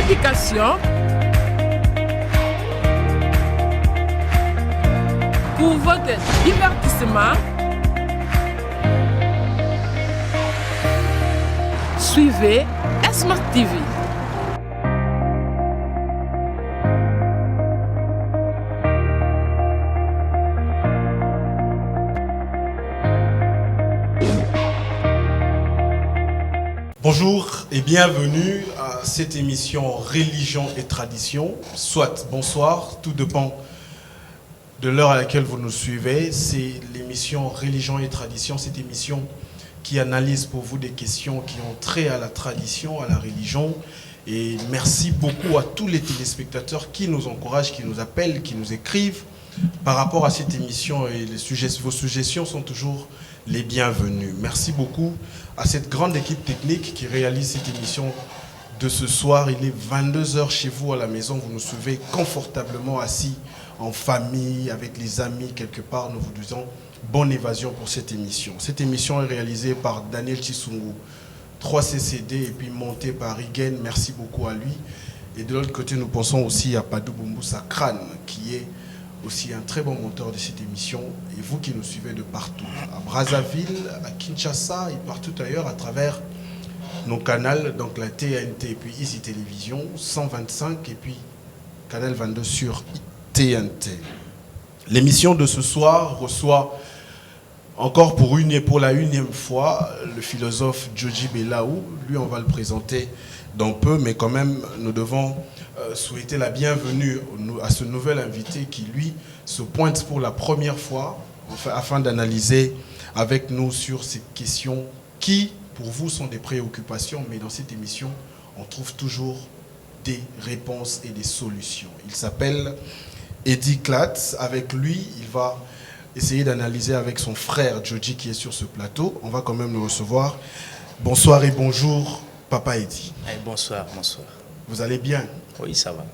éducation, pour votre divertissement. Suivez Smart TV. Bonjour et bienvenue à cette émission Religion et Tradition. Soit, bonsoir, tout dépend de l'heure à laquelle vous nous suivez. C'est l'émission Religion et Tradition, cette émission qui analyse pour vous des questions qui ont trait à la tradition, à la religion. Et merci beaucoup à tous les téléspectateurs qui nous encouragent, qui nous appellent, qui nous écrivent par rapport à cette émission. Et vos suggestions sont toujours les bienvenus. Merci beaucoup à cette grande équipe technique qui réalise cette émission de ce soir. Il est 22h chez vous à la maison. Vous nous suivez confortablement assis en famille, avec les amis quelque part. Nous vous disons bonne évasion pour cette émission. Cette émission est réalisée par Daniel Chisungu, 3CCD, et puis montée par Igen. Merci beaucoup à lui. Et de l'autre côté, nous pensons aussi à Padou Bumbusa Kran, qui est aussi un très bon monteur de cette émission, et vous qui nous suivez de partout, à Brazzaville, à Kinshasa et partout ailleurs à travers nos canaux, donc la TNT et puis Easy Télévision 125 et puis Canal 22 sur TNT. L'émission de ce soir reçoit encore pour la unième fois le philosophe Djodji Belaou. Lui, on va le présenter dans peu, mais quand même nous devons souhaiter la bienvenue à ce nouvel invité qui, lui, se pointe pour la première fois afin d'analyser avec nous sur ces questions qui, pour vous, sont des préoccupations, mais dans cette émission, on trouve toujours des réponses et des solutions. Il s'appelle Eddy Clat. Avec lui, il va essayer d'analyser avec son frère Djodji qui est sur ce plateau. On va quand même le recevoir. Bonsoir et bonjour, Papa Eddy. Bonsoir, bonsoir. Vous allez bien? Oui, ça va.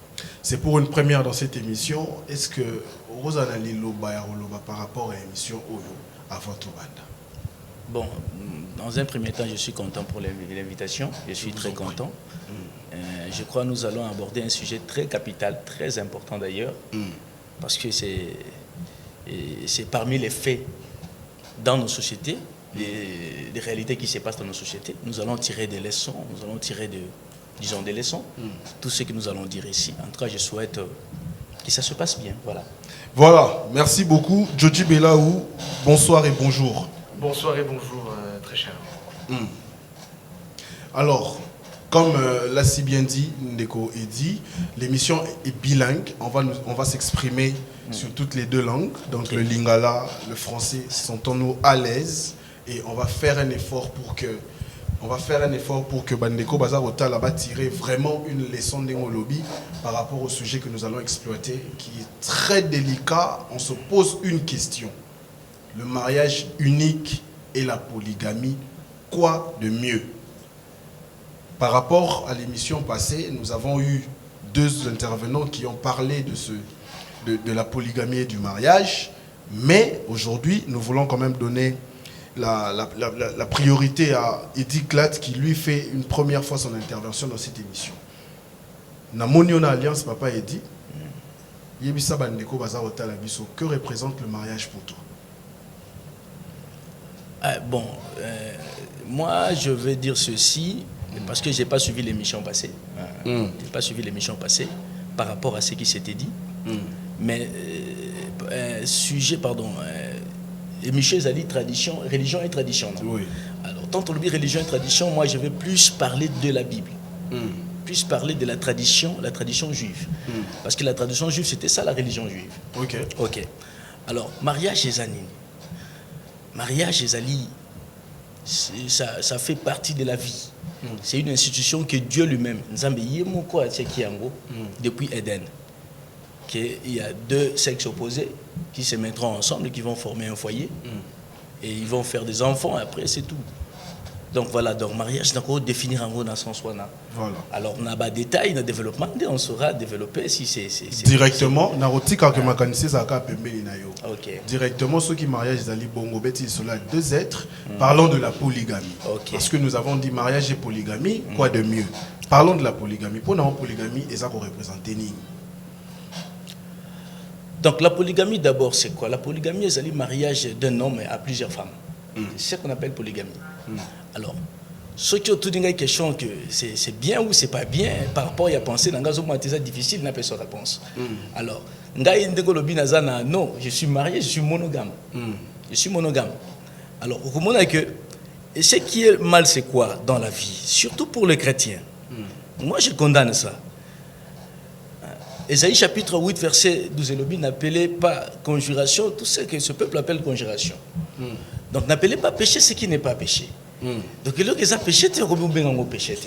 C'est pour une première dans cette émission. Est-ce que Rosana Liloba par rapport à l'émission Oyo à votre bande? Bon, dans un premier temps, je suis content pour l'invitation. Je suis très content. Je crois que nous allons aborder un sujet très capital, très important d'ailleurs, parce que c'est parmi les faits dans nos sociétés, les réalités qui se passent dans nos sociétés. Nous allons tirer des leçons, nous allons tirer des leçons, tout ce que nous allons dire ici. En tout cas, je souhaite que ça se passe bien. Voilà. Voilà, merci beaucoup. Djodji Belaou, bonsoir et bonjour. Bonsoir et bonjour, très cher. Alors, comme l'a si bien dit Ndeko Eddy, l'émission est bilingue. On va s'exprimer sur toutes les deux langues. Donc le lingala, le français, sentons-nous à l'aise. Et on va faire un effort pour que Bandeko Bazarota là-bas tirer vraiment une leçon d'Engolobi par rapport au sujet que nous allons exploiter, qui est très délicat. On se pose une question. Le mariage unique et la polygamie, quoi de mieux? Par rapport à l'émission passée, nous avons eu deux intervenants qui ont parlé de la polygamie et du mariage, mais aujourd'hui, nous voulons quand même donner la priorité à Eddy Clat qui lui fait une première fois son intervention dans cette émission. Namoniona Alliance, Papa Eddy, Yebisa Bandeko Bazarota Labiso, que représente le mariage pour toi? Moi je vais dire ceci, parce que je n'ai pas suivi l'émission passée. Je n'ai pas suivi l'émission passée par rapport à ce qui s'était dit. Mais Michel Zali, tradition, religion et tradition. Non? Oui. Alors, tant on dit religion et tradition, moi je vais plus parler de la Bible. Plus parler de la tradition juive. Parce que la tradition juive, c'était ça la religion juive. Ok. Alors, mariage et Zanine. Mariage et Zali, ça fait partie de la vie. C'est une institution que Dieu lui-même, depuis Éden. Il y a deux sexes opposés qui se mettront ensemble et qui vont former un foyer. Et ils vont faire des enfants, après c'est tout. Donc voilà, donc mariage, on définir en gros dans son soi. Voilà. Alors on a des détails, dans le développement, on saura développer si c'est... Directement, narotika que makanisi ça ka pembeni na yo. Ok. Directement, ceux qui mariage ils allaient bongo beti ils sont là deux êtres. Parlons de la polygamie. Ok. Parce que nous avons dit mariage et polygamie, quoi de mieux? Parlons de la polygamie. Pour nous, polygamie, et ça qu'on représente ni. Donc la polygamie d'abord c'est quoi? La polygamie c'est le mariage d'un homme à plusieurs femmes. C'est ce qu'on appelle polygamie. Alors, ceux qui ont tout une question que c'est bien ou c'est pas bien, par rapport à la pensée, c'est difficile n'a pas sa réponse. Alors, non, je suis marié, je suis monogame. Je suis monogame. Alors, au moment que ce qui est mal, c'est quoi dans la vie? Surtout pour les chrétiens. Moi, je condamne ça. Ésaïe chapitre 8, verset 12, il n'appelait pas conjuration tout ce que ce peuple appelle conjuration. Donc, n'appelez pas péché ce qui n'est pas péché. Donc, il y a péché, tu as péché.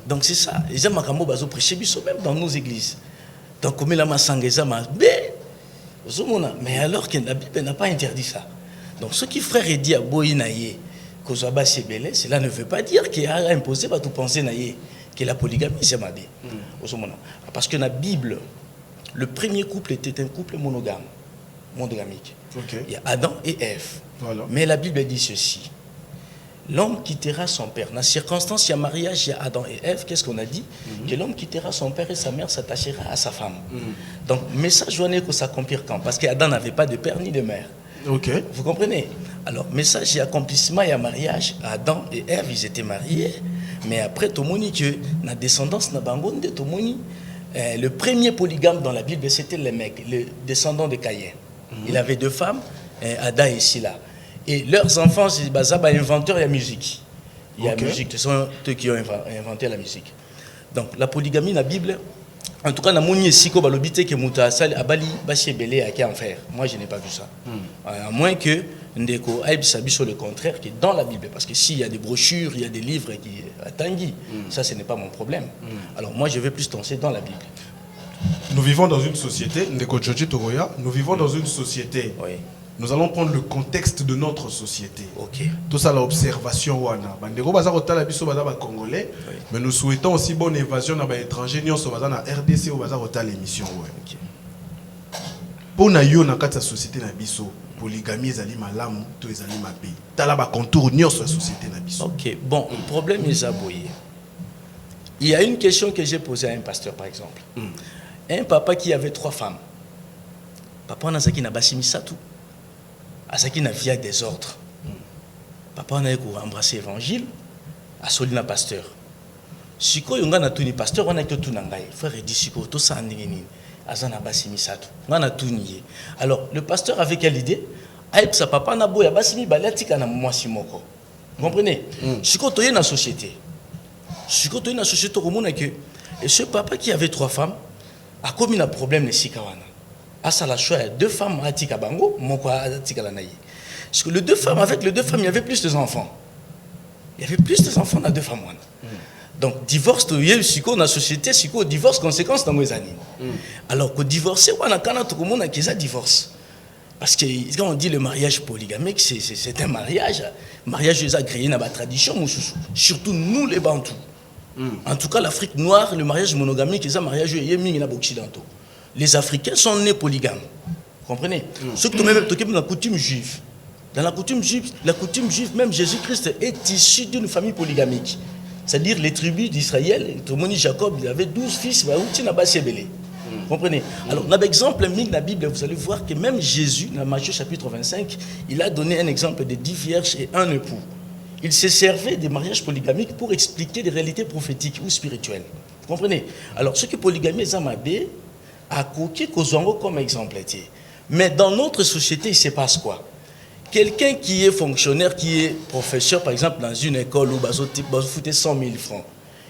Donc, c'est ça. Les gens ont prêché même dans nos églises. Donc, comme il a mais alors que la Bible n'a pas interdit ça. Donc, ce qui frère est dit à Boïnaïe, que cela ne veut pas dire qu'il a imposé à tout penser que la polygamie, c'est ma vie. Parce que dans la Bible, le premier couple était un couple monogamique. Okay. Il y a Adam et Ève. Voilà. Mais la Bible dit ceci. L'homme quittera son père. Dans la circonstance, il y a mariage, il y a Adam et Ève. Qu'est-ce qu'on a dit? Que l'homme quittera son père et sa mère s'attachera à sa femme. Donc, message journée que s'accomplir quand? Parce qu'Adam n'avait pas de père ni de mère. Okay. Vous comprenez? Alors, message et accomplissement, il y a mariage. Adam et Ève, ils étaient mariés. Mais après, Tomoni, que la descendance n'a pas de Tomoni. Le premier polygame dans la Bible, c'était le mec, le descendant de Caïn. Il avait deux femmes, Ada et Sila. Et leurs enfants, c'est inventeurs de la musique. Il y a la musique, ce sont eux qui ont inventé la musique. Donc la polygamie dans la Bible, en tout cas, dans mon siko balobité que Mouta Sal Abali Baché Belé a qu'à en faire. Moi, je n'ai pas vu ça. À moins que Ndeko Aïbsabi sur le contraire, qui est dans la Bible. Parce que s'il y a des brochures, il y a des livres qui attendent, ça, ce n'est pas mon problème. Alors moi, je vais plus danser dans la Bible. Nous vivons dans une société, Ndeko Joji Togoya, nous vivons dans une société. Oui. Nous allons prendre le contexte de notre société. Ok. Tout ça, l'observation. Bandeko baza kotala biso baza ba Congolais, mais nous souhaitons aussi bonne évasion dans les étrangers. Nous sommes dans la RDC ou baza kotala l'émission. Pour na yo na kata société na biso, polygamie ezali malamu, to ezali mabe. Tala ba contour nyos la société na biso. Ok. Bon, le problème est aboyé. Il y a une question que j'ai posée à un pasteur, par exemple. Un papa qui avait 3 femmes. Papa on a zaki na basimisa tout. Asaki na via des ordres. Papa on a embrassé l'évangile, a soli na pasteur. Siko yonga na tuni pasteur on a que tout nangai. Frère dit siko to sa ndingini. Azana basimi satu. Ngana tuni. Alors le pasteur avait quelle idée? Aïp sa papa na boya basimi balatika na mwasi moko. Vous comprenez? Siko toye na société. Siko toye na société komona que et ce papa qui avait 3 femmes a commis un problème les sikawana. À la choix, 2 femmes à Tikabango, Moko à Tikalanaï. Parce que avec les 2 femmes, il y avait plus d'enfants. Il y avait plus d'enfants dans 2 femmes. Donc, divorce, il y a eu dans la société, divorce, conséquence dans les années. Alors que divorcer, on a tout le monde qui a divorce. Parce que quand on dit le mariage polygamique, c'est un mariage. Mariage est agréé dans la tradition, surtout nous les Bantous. En tout cas, l'Afrique noire, le mariage monogamique, c'est un mariage qui est mis dans les occidentaux. Les Africains sont nés polygames. Vous comprenez? Ceux qui ont même dans la coutume juive. Dans la coutume juive, même Jésus-Christ est issu d'une famille polygamique. C'est-à-dire les tribus d'Israël, Tomoni Jacob, il avait 12 fils, vous comprenez? Alors, dans l'exemple de la Bible, vous allez voir que même Jésus, dans Matthieu chapitre 25, il a donné un exemple de 10 vierges et un époux. Il s'est servi des mariages polygamiques pour expliquer des réalités prophétiques ou spirituelles. Vous comprenez? Alors, ce que polygamie est Zamabé, à Koki Kozongo comme exemple. Mais dans notre société, il se passe quoi? Quelqu'un qui est fonctionnaire, qui est professeur, par exemple, dans une école où il fout 100 000 francs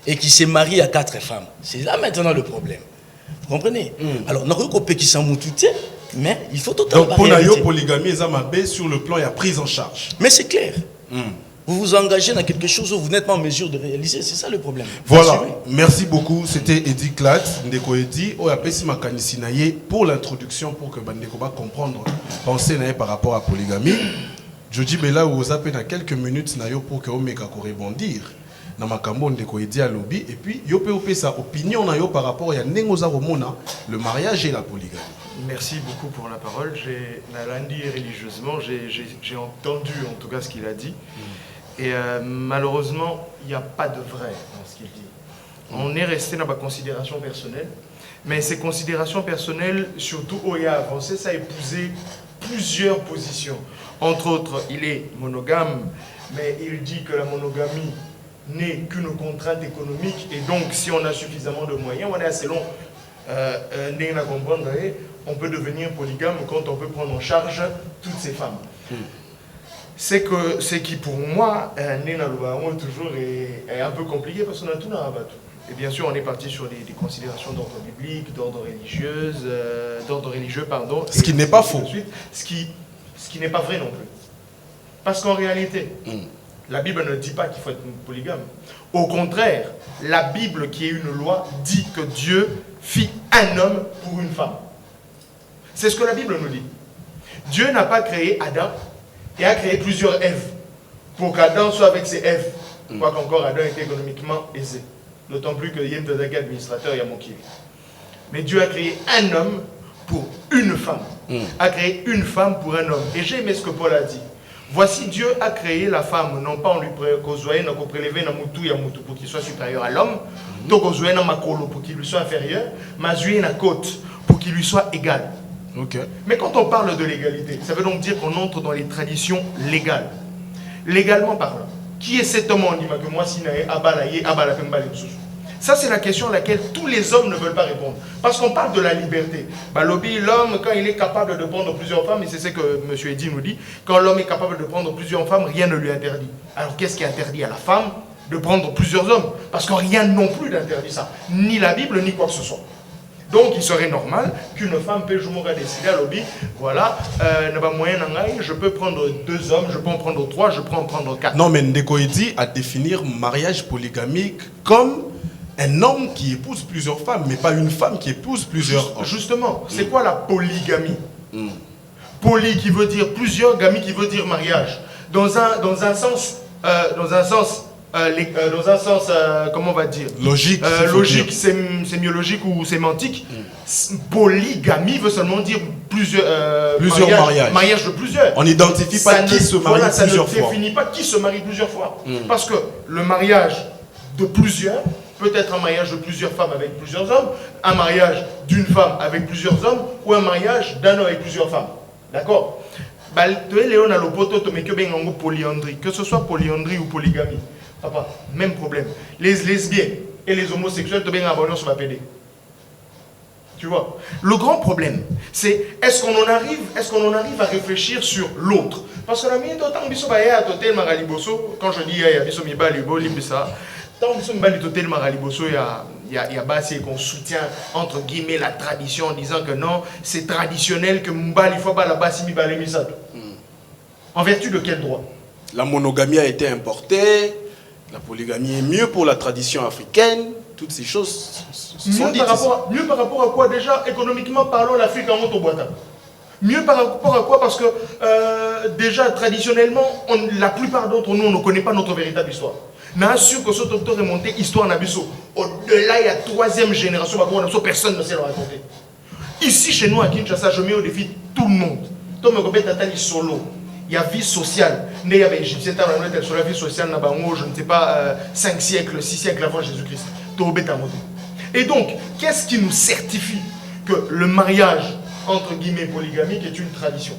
et qui s'est marié à 4 femmes, c'est là maintenant le problème. Vous comprenez? Alors, nous avons qui s'en mais il faut totalement. Donc, pour la polygamie, sur le plan, il y a prise en charge. Mais c'est clair. Vous vous engagez dans quelque chose où vous n'êtes pas en mesure de réaliser, c'est ça le problème. Voilà, merci beaucoup. C'était Eddie Clat, Ndeko Eddie, pour l'introduction, pour que Bandeko va comprendre, penser par rapport à la polygamie. Je dis, mais là, vous avez quelques minutes pour que vous rebondir. Dans ma cambonde de Koedi à lobby, et puis, vous pouvez sa opinion par rapport à le mariage et la polygamie. Merci beaucoup pour la parole. J'ai religieusement, j'ai entendu en tout cas ce qu'il a dit. Et malheureusement, il n'y a pas de vrai dans ce qu'il dit. On est resté dans ma considération personnelle, mais ces considérations personnelles, surtout où il a avancé, ça a épousé plusieurs positions. Entre autres, il est monogame, mais il dit que la monogamie n'est qu'une contrainte économique, et donc si on a suffisamment de moyens, on est assez long, on peut devenir polygame quand on peut prendre en charge toutes ces femmes. C'est qui pour moi, toujours est un peu compliqué parce qu'on a tout dans la bateau. Et bien sûr, on est parti sur des considérations d'ordre biblique, d'ordre religieux, pardon. Ce qui n'est pas faux. Ce qui n'est pas vrai non plus. Parce qu'en réalité, la Bible ne dit pas qu'il faut être polygame. Au contraire, la Bible, qui est une loi, dit que Dieu fit un homme pour une femme. C'est ce que la Bible nous dit. Dieu n'a pas créé Adam et a créé plusieurs Èves pour qu'Adam soit avec ses Èves. Quoiqu'encore Adam était économiquement aisé. D'autant plus que Yem Tadaka, administrateur, Yamokiri. Mais Dieu a créé un homme pour une femme. A créé une femme pour un homme. Et j'ai aimé ce que Paul a dit. Voici, Dieu a créé la femme, non pas en lui prélever pour qu'il soit supérieur à l'homme, pour qu'il lui soit inférieur, mais une côte pour qu'il lui soit égal. Okay. Mais quand on parle de l'égalité, ça veut donc dire qu'on entre dans les traditions légales. Légalement parlant, qui est cet homme en Lima que moi, ça, c'est la question à laquelle tous les hommes ne veulent pas répondre. Parce qu'on parle de la liberté. L'homme, quand il est capable de prendre plusieurs femmes, et c'est ce que M. Eddy nous dit, quand l'homme est capable de prendre plusieurs femmes, rien ne lui interdit. Alors qu'est-ce qui interdit à la femme de prendre plusieurs hommes? Parce que rien non plus n'interdit ça. Ni la Bible, ni quoi que ce soit. Donc il serait normal qu'une femme peut jouer décider à lobby, voilà, je peux prendre 2 hommes, je peux en prendre 3, je peux en prendre 4. Non, mais Ndeko Eddy a définir mariage polygamique comme un homme qui épouse plusieurs femmes, mais pas une femme qui épouse plusieurs hommes. Justement, c'est quoi la polygamie? Poly qui veut dire plusieurs, gamie qui veut dire mariage. Dans un sens, comment on va dire? Logique. Logique, sémiologique ou sémantique. Polygamie veut seulement dire plusieurs mariages. Mariage de plusieurs. On n'identifie pas qui se marie plusieurs fois. Ça ne définit pas qui se marie plusieurs fois. Parce que le mariage de plusieurs peut être un mariage de plusieurs femmes avec plusieurs hommes, un mariage d'une femme avec plusieurs hommes, ou un mariage d'un homme avec plusieurs femmes. D'accord? Que ce soit polyandrie ou polygamie, papa, même problème. Les lesbiennes et les homosexuels, tu vois? Le grand problème, c'est est-ce qu'on en arrive à réfléchir sur l'autre? Parce que la minute quand je dis il y a Bassi qu'on soutient entre guillemets la tradition en disant que non, c'est traditionnel que Mbali faut pas la Bassi Mibale Misato. En vertu de quel droit? La monogamie a été importée, la polygamie est mieux pour la tradition africaine, toutes ces choses sont dites. Mieux par rapport à quoi? Déjà, économiquement parlant, l'Afrique en monte au bois. Mieux par rapport à quoi? Parce que déjà, traditionnellement, la plupart d'entre nous, on ne connaît pas notre véritable histoire. Mais sûr que ce docteur est monté histoire Nabiso. Au-delà, il y a 3e génération, personne ne sait le raconter. Ici, chez nous, à Kinshasa, je mets au défi tout le monde. Solo. Il y a vie sociale. Il y avait Égyptien, sur la vie sociale, je ne sais pas, 5 siècles, 6 siècles avant Jésus-Christ. Et donc, qu'est-ce qui nous certifie que le mariage, entre guillemets, polygamique est une tradition?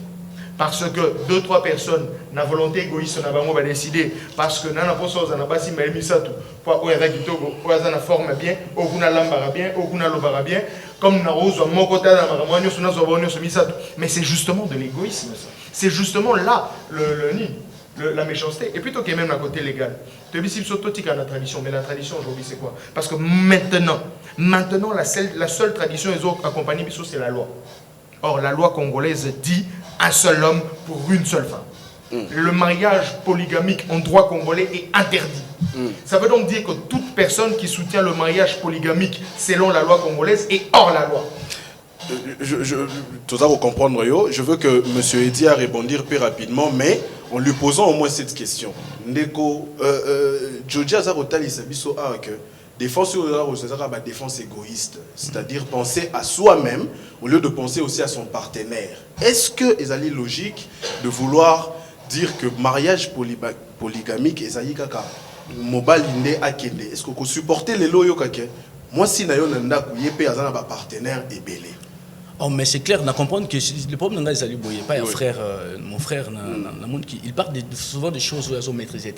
Parce que 2-3 personnes, na volonté égoïste, va décider, parce que nana poso na basi maïmisato, pour oyaza kitogo, oyaza na forme bien, okuna lambara bien, okuna lobara bien, comme na rose mon côté na maramoyo suna zobonyo misato. Mais c'est justement de l'égoïsme ça. C'est justement là la méchanceté. Et plutôt qu'il y ait même un côté légal. Tu as la tradition, mais la tradition aujourd'hui c'est quoi? Parce que maintenant la seule tradition ils ont accompagné c'est la loi. Or la loi congolaise dit un seul homme pour une seule femme. Le mariage polygamique en droit congolais est interdit. Ça veut donc dire que toute personne qui soutient le mariage polygamique selon la loi congolaise est hors la loi. Tout ça, vous comprendre, je veux que M. Eddy a répondu plus rapidement, mais en lui posant au moins cette question. Ndeko, Joji Azarotali Sabiso a que défense défense égoïste, c'est-à-dire penser à soi-même au lieu de penser aussi à son partenaire. Est-ce que est logique de vouloir dire que mariage polygamique est kaka mobile inde akende? Est-ce que vous supportez les loyaux kake? Moi si na yo nanda ku yepé azana ba partenaire et belé. Oh, mais c'est clair, on a comprendre que le problème n'est pas un frère, mon frère, il parle souvent de choses où elles ont maîtrisé.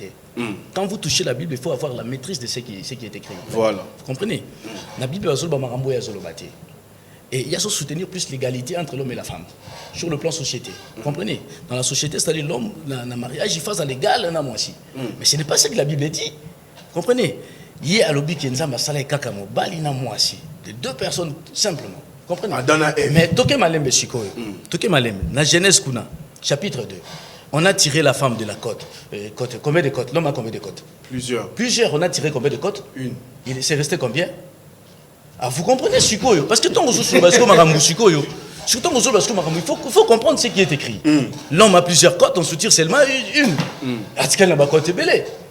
Quand vous touchez la Bible, il faut avoir la maîtrise de ce qui est écrit. Voilà. Vous comprenez? La Bible, et il y a soutenir plus l'égalité entre l'homme et la femme, sur le plan société. Vous comprenez? Dans la société, c'est-à-dire l'homme, le mariage, il fasse à l'égal, moi aussi. Mais ce n'est pas ce que la Bible dit. Vous comprenez? Il y a l'objet qui est de deux personnes simplement. Comprenez? Mais Toke Malembe Shikoyo, Toke Malembe, dans Genèse Kuna, chapitre 2, on a tiré la femme de la côte. Combien de côtes? L'homme a combien de côtes? Plusieurs. Plusieurs, on a tiré combien de côtes? Une. Il s'est resté combien? Ah, vous comprenez Shikoyo? Parce que tant que Shikoyo, il faut comprendre ce qui est écrit. L'homme a plusieurs côtes, on se tire seulement une.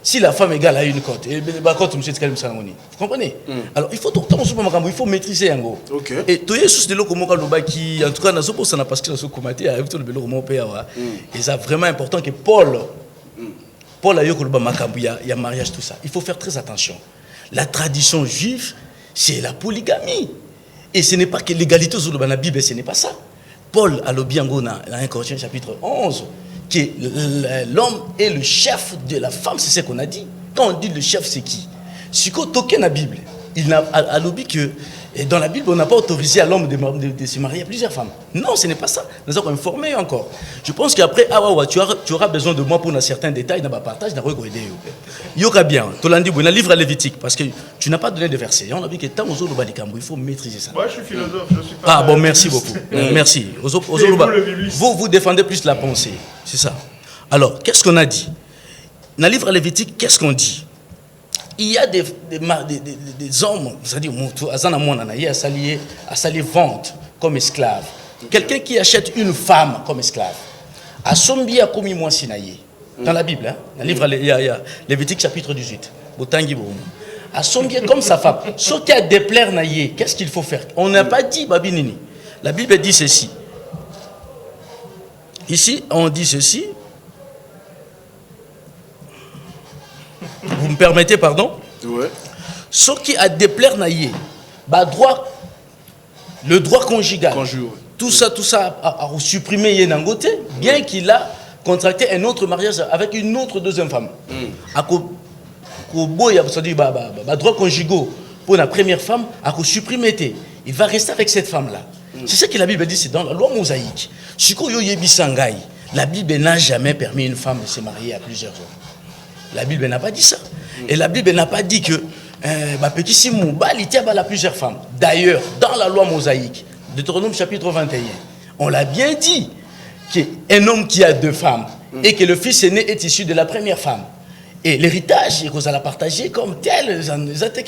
Si la femme égale à une côte, vous comprenez? Alors il faut tout le temps, il faut maîtriser un go. Et tout est sous de l'eau comme qui, en tout cas, ça n'a pas ce qu'il a et c'est vraiment important que Paul a eu un mariage, tout ça. Il faut faire très attention. La tradition juive, c'est la polygamie. Et ce n'est pas que l'égalité dans la Bible, ce n'est pas ça. Paul a l'obiango dans 1 Corinthiens chapitre 11, que l'homme est le chef de la femme, c'est ce qu'on a dit. Quand on dit le chef, c'est qui? Si on toque la Bible, il n'a à l'objet que dans la Bible, on n'a pas autorisé à l'homme de se marier à plusieurs femmes. Non, ce n'est pas ça. Nous avons informé encore. Je pense qu'après, tu auras besoin de moi pour un certain détail dans ma partage. Il y aura bien. Tu l'as dit, dans le livre Lévitique, parce que tu n'as pas donné de verset. On a dit que tant aux autres, il faut maîtriser ça. Moi, je suis philosophe, je suis pas. Ah bon, merci beaucoup. Merci. Vous défendez plus la pensée. C'est ça. Alors, qu'est-ce qu'on a dit? Dans le livre Lévitique, qu'est-ce qu'on dit? Il y a des hommes, c'est-à-dire à s'allier vente comme esclave. Quelqu'un qui achète une femme comme esclave. À Sombi a commis moi sinaïe. Dans la Bible, hein? Dans le livre Lévitique chapitre 18. À Sombi comme sa femme. Ce qui a déplaire naïe, qu'est-ce qu'il faut faire? On n'a pas dit Babinini. La Bible dit ceci. Ici, on dit ceci. Vous me permettez, pardon? Ouais. Ce qui a déplaire naïe, le droit conjugal, tout ça a supprimé Yenangote, bien qu'il a contracté un autre mariage avec une autre deuxième femme. Droit conjugal pour la première femme, a supprimé. Il va rester avec cette femme-là. C'est ce que la Bible dit, c'est dans la loi mosaïque. La Bible n'a jamais permis à une femme de se marier à plusieurs hommes. La Bible n'a pas dit ça. Et la Bible n'a pas dit que petit Simon a plusieurs femmes. D'ailleurs, dans la loi mosaïque, Deutéronome chapitre 21, on l'a bien dit qu'un homme qui a deux femmes et que le fils aîné est issu de la première femme. Et l'héritage, il faut la partager comme tel, c'est-à-dire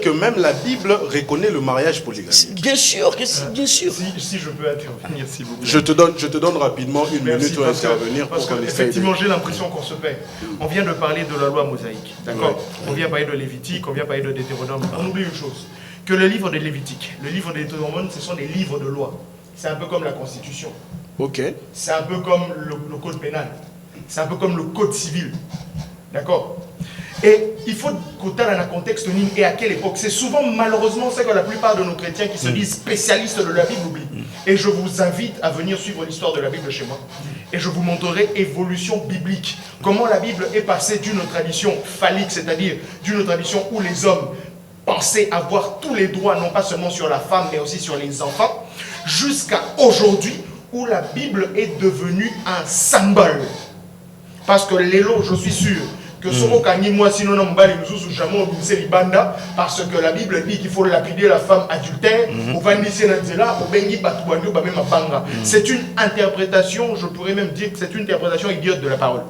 que même la Bible reconnaît le mariage polygamique. Bien sûr, bien sûr. Si je peux intervenir, s'il vous plaît. Je te donne rapidement une minute pour intervenir. Parce qu'effectivement, j'ai l'impression qu'on se perd. On vient de parler de la loi mosaïque, d'accord? On vient parler de Lévitique, on vient parler de Deutéronome. On oublie une chose, que le livre de Lévitique, le livre de Deutéronome, ce sont des livres de loi. C'est un peu comme la Constitution. Ok. C'est un peu comme le code pénal. C'est un peu comme le code civil. D'accord? Et il faut côté dans le contexte et à quelle époque. C'est souvent, malheureusement, c'est que la plupart de nos chrétiens qui se disent spécialistes de la Bible oublient. Et je vous invite à venir suivre l'histoire de la Bible chez moi. Et je vous montrerai évolution biblique. Comment la Bible est passée d'une tradition phallique, c'est-à-dire d'une tradition où les hommes pensaient avoir tous les droits, non pas seulement sur la femme, mais aussi sur les enfants, jusqu'à aujourd'hui, où la Bible est devenue un symbole. Parce que l'élo, je suis sûr que ce mot moi sinon on va nous jamais obéir banda parce que la Bible dit qu'il faut lapider la femme adultère au vandiser là au bengi batuando ba même banga. C'est une interprétation, je pourrais même dire que c'est une interprétation idiote de la parole.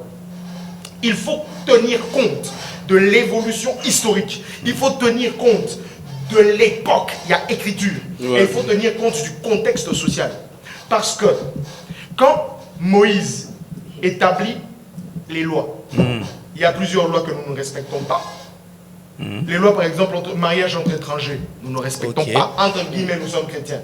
Il faut tenir compte de l'évolution historique. Il faut tenir compte de l'époque, il y a écriture. Et il faut tenir compte du contexte social. Parce que quand Moïse établit les lois. Il y a plusieurs lois que nous ne respectons pas. Les lois, par exemple, mariage entre étrangers, nous ne respectons pas. Entre guillemets, nous sommes chrétiens.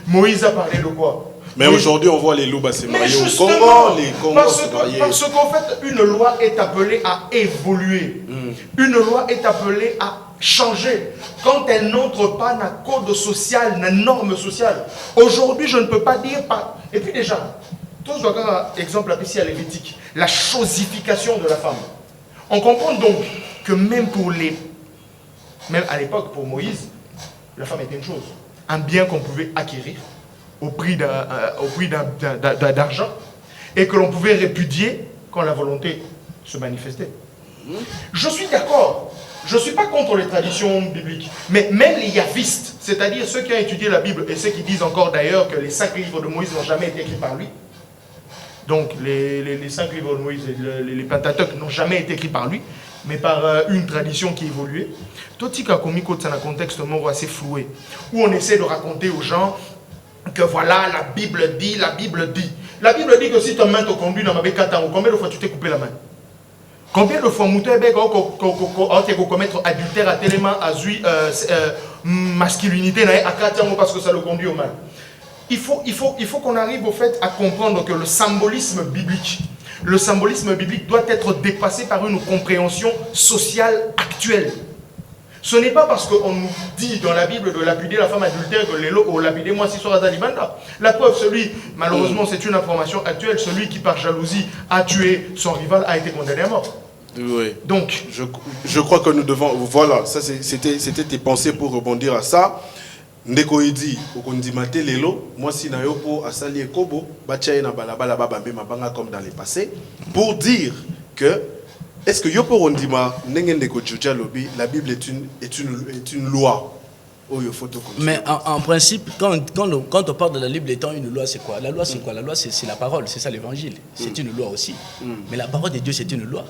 Moïse a parlé de quoi? Mais aujourd'hui, on voit les loups se marier au justement, Congo, les Congos se marier. parce qu'en fait, une loi est appelée à évoluer. Une loi est appelée à changer. Quand elle n'entre pas dans le code social, dans la norme sociale. Aujourd'hui, je ne peux pas dire... Et puis déjà, tous un exemple ici à Lévitique, la chosification de la femme. On comprend donc que même à l'époque, pour Moïse, la femme était une chose. Un bien qu'on pouvait acquérir au prix d'argent et que l'on pouvait répudier quand la volonté se manifestait. Je suis d'accord. Je ne suis pas contre les traditions bibliques. Mais même les yavistes, c'est-à-dire ceux qui ont étudié la Bible et ceux qui disent encore d'ailleurs que les 5 livres de Moïse n'ont jamais été écrits par lui. Donc les 5 livres de Moïse, les Pentateuques n'ont jamais été écrits par lui, mais par une tradition qui évoluait. Tout ce qui a commis dans un contexte assez floué, où on essaie de raconter aux gens que voilà, la Bible dit, la Bible dit. La Bible dit que si ta main te conduit dans ma bécata, combien de fois tu t'es coupé la main? Combien de fois tu as commettre adultère à tellement à masculinité parce que ça le conduit au mal? Il faut qu'on arrive au fait à comprendre que le symbolisme biblique doit être dépassé par une compréhension sociale actuelle. Ce n'est pas parce qu'on nous dit dans la Bible de lapider la femme adultère que les lots ont lapidé moi si soir à Talibanda. La preuve, malheureusement c'est une information actuelle, celui qui par jalousie a tué son rival a été condamné à mort. Oui. Donc, je crois que nous devons... Voilà, ça c'était tes pensées pour rebondir à ça. Ndeko edi okondimate lelo moi si na yo po asali ekobo bachaye na balabala babambe mabanga comme dans le passé pour dire que est-ce que yo po ondima ndenge ndeko Juja lobi la Bible est une loi. Mais en principe, quand on parle de la Bible étant une loi, c'est quoi? La loi, c'est quoi? La loi, c'est la parole, c'est ça l'évangile. C'est une loi aussi. Mais la parole de Dieu, c'est une loi.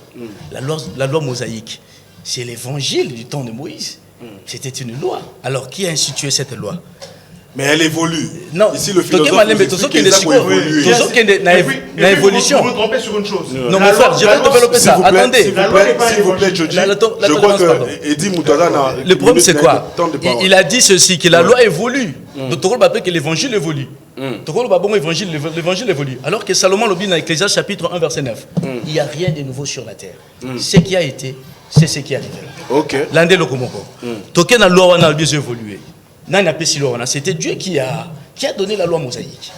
La loi mosaïque, c'est l'évangile du temps de Moïse. C'était une loi. Alors, qui a institué cette loi? Mais elle évolue. Non, ici le philosophe l'évolution. Vous vous trompez sur une chose. Non, mon frère, je vais développer ça. Attendez. S'il vous plaît, Joji, je crois que Eddie Moutala n'a... Le problème, c'est quoi? Il a dit ceci, que la loi évolue. Donc, on va que l'évangile évolue. L'évangile évolue. Alors que Salomon le dit dans Ecclésiaste chapitre 1, verset 9. Il n'y a rien de nouveau sur la terre. Ce qui a été, c'est ce qui est arrivé. Ok. L'andé le komoko. Toké na loi on a bien évolué. C'était Dieu qui a donné la loi mosaïque.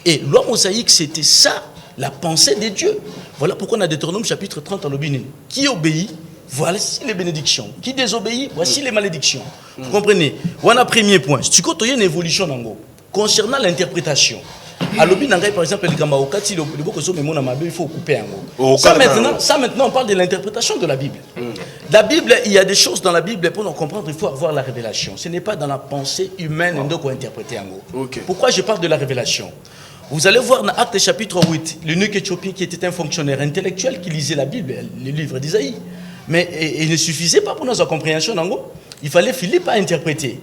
Et loi mosaïque, c'était ça, la pensée de Dieu. Voilà pourquoi on a Deutéronome chapitre 30 en Lobinin. Qui obéit, voici les bénédictions. Qui désobéit, voici les malédictions. Vous comprenez? Voilà premier point. Si tu comptes, il y a une évolution concernant l'interprétation. À l'obinangay, par exemple, il faut couper un mot. Ça maintenant, on parle de l'interprétation de la Bible. La Bible, il y a des choses dans la Bible, pour nous comprendre, il faut avoir la révélation. Ce n'est pas dans la pensée humaine qu'on interpréter un mot. Pourquoi je parle de la révélation? Vous allez voir dans Actes chapitre 8, l'eunuque éthiopien qui était un fonctionnaire intellectuel qui lisait la Bible, les livres d'Isaïe. Mais il ne suffisait pas pour notre compréhension. Il fallait Philippe à interpréter.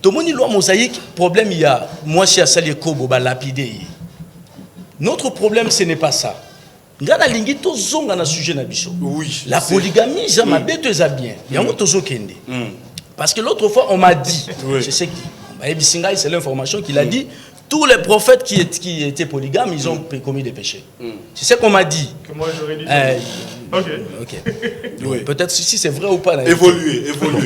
Tout le monde loi mosaïque, problème il y a. Moi, je suis à Sali Kobo, lapidé. Notre problème, ce n'est pas ça. Ngana lingi to zonga na sujet na biso. Oui. La polygamie, ça m'a bien. Il y a un tozo kende. Parce que l'autre fois, on m'a dit, je sais que c'est l'information qu'il a dit, tous les prophètes qui étaient polygames, ils ont commis des péchés. C'est ce qu'on m'a dit. Que moi j'aurais dit. Ok. Oui. Peut-être si c'est vrai ou pas. Évoluer.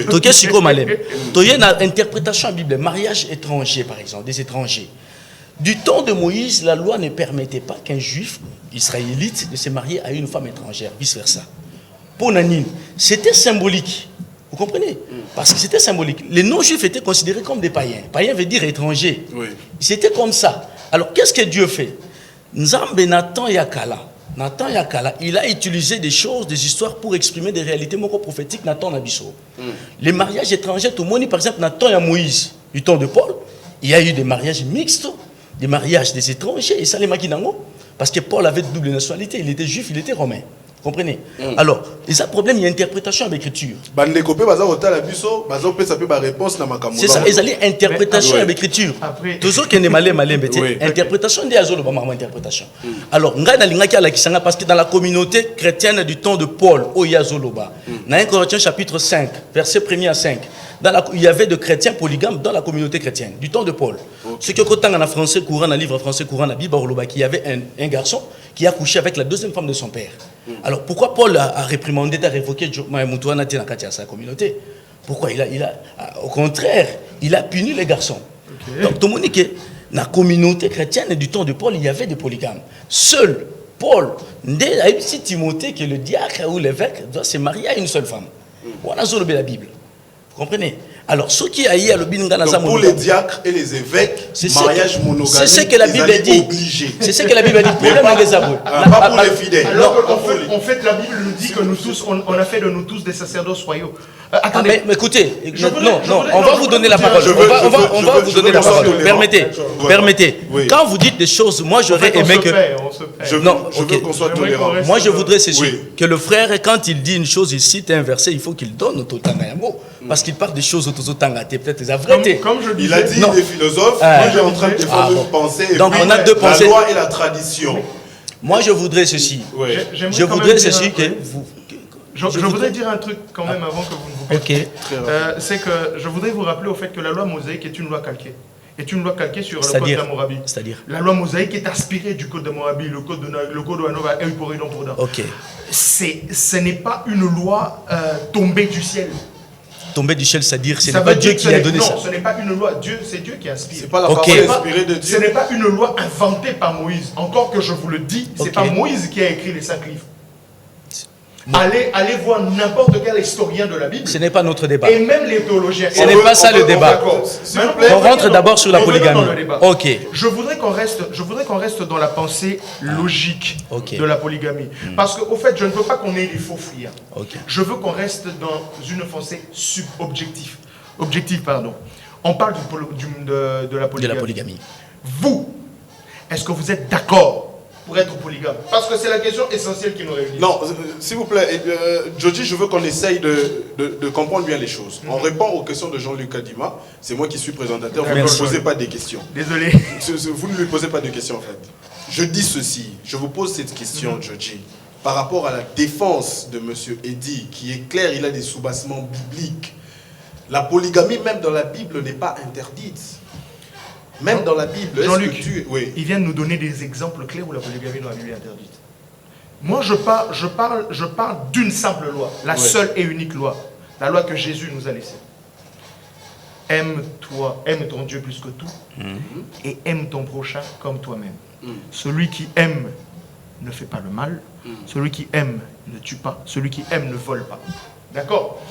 Toké siko malem. Toyé une interprétation de la Bible, mariage étranger par exemple, des étrangers. Du temps de Moïse, la loi ne permettait pas qu'un juif israélite de se marier à une femme étrangère, vice versa. Pour Nanine, c'était symbolique. Vous comprenez? Parce que c'était symbolique. Les non-juifs étaient considérés comme des païens. Païen veut dire étranger. Oui. C'était comme ça. Alors, qu'est-ce que Dieu fait? Nzambe Nathan Yakala, il a utilisé des choses, des histoires pour exprimer des réalités prophétiques Nathan Nabiso. Les mariages étrangers, tout le monde, par exemple, Nathan et Moïse, du temps de Paul, il y a eu des mariages mixtes, des mariages des étrangers, et ça les maquinango, parce que Paul avait de double nationalité, il était juif, il était romain. comprenez? Alors, il y a un problème, il y a interprétation avec l'écriture. C'est ça, ils allaient interprétation avec l'écriture. Toujours qu'il y a des interprétation des azolo, interprétation. Alors, parce que dans la communauté chrétienne du temps de Paul, au Yazoloba, dans 1 Corinthiens chapitre 5, verset 1er à 5, il y avait de chrétiens polygames dans la communauté chrétienne du temps de Paul. Ce que quand on a français courant, dans le livre français courant, dans la Bible, il y avait un garçon qui a couché avec la deuxième femme de son père. Alors pourquoi Paul a réprimandé, a révoqué sa communauté? Pourquoi au contraire, il a puni les garçons. Donc tout le monde dit que dans la communauté chrétienne du temps de Paul, il y avait des polygames. Seul Paul, c'est Timothée que le diacre ou l'évêque doit se marier à une seule femme. On a sur la Bible. Vous comprenez? Alors, ceux qui aillent à l'Obinga, pour les diacres et les évêques, mariage monogamique, c'est ce que la Bible dit. C'est ce que la Bible dit. Pas pour les fidèles. Alors en fait, la Bible nous dit que nous tous, on a fait de nous tous des sacerdoces royaux. Attendez. Mais écoutez, on va vous donner la parole. On va vous donner la parole. Permettez. Quand vous dites des choses, moi j'aurais aimé que. Je veux qu'on soit tolérant. Moi je voudrais ceci, que le frère, quand il dit une chose, il cite un verset, il faut qu'il donne au Totangayamo. Parce qu'il parle des choses au Totangate, peut-être des vérités. Comme je disais, il a dit des philosophes, moi j'ai en train de défendre une pensée. Donc on a deux pensées. La loi et la tradition. Moi je voudrais ceci. Je voudrais ceci que vous. Je voudrais dire un truc quand même avant que vous ne vous perdiez. C'est que je voudrais vous rappeler au fait que la loi mosaïque est une loi calquée. Est une loi calquée sur le code d'Hammurabi. C'est-à-dire la loi mosaïque est inspirée du code d'Hammurabi, le code de Hanova et Euporidon Tourda. Ok. Ce n'est pas une loi tombée du ciel. Tombée du ciel, c'est-à-dire ce n'est pas Dieu qui a donné ça. Non, ce n'est pas une loi. C'est Dieu qui inspire. C'est pas la parole inspirée de Dieu. Ce n'est pas une loi inventée par Moïse. Encore que je vous le dis, c'est pas Moïse qui a écrit les 5 livres. Allez voir n'importe quel historien de la Bible. Ce n'est pas notre débat. Et même les théologiens. Ce n'est pas ça le débat. On rentre d'abord sur la polygamie. Ok. Je voudrais qu'on reste dans la pensée logique de la polygamie. Parce qu'au fait, je ne veux pas qu'on ait des faux fuyants. Je veux qu'on reste dans une pensée subobjective. On parle de la polygamie. Vous, est-ce que vous êtes d'accord pour être polygame? Parce que c'est la question essentielle qui nous réunit. Non, s'il vous plaît, Joji, je veux qu'on essaye de comprendre bien les choses. On répond aux questions de Jean-Luc Kadima. C'est moi qui suis présentateur. Vous ne me posez pas des questions. Désolé. Vous ne lui posez pas de questions, en fait. Je dis ceci. Je vous pose cette question, Joji. Par rapport à la défense de M. Eddy, qui est clair, il a des soubassements bibliques. La polygamie, même dans la Bible, n'est pas interdite. Même dans la Bible, Jean-Luc, il vient de nous donner des exemples clairs où la polygamie dans la Bible est interdite. Moi, je parle d'une simple loi, la seule et unique loi, la loi que Jésus nous a laissée. Aime ton Dieu plus que tout, et aime ton prochain comme toi-même. Celui qui aime ne fait pas le mal, celui qui aime ne tue pas, celui qui aime ne vole pas. D'accord?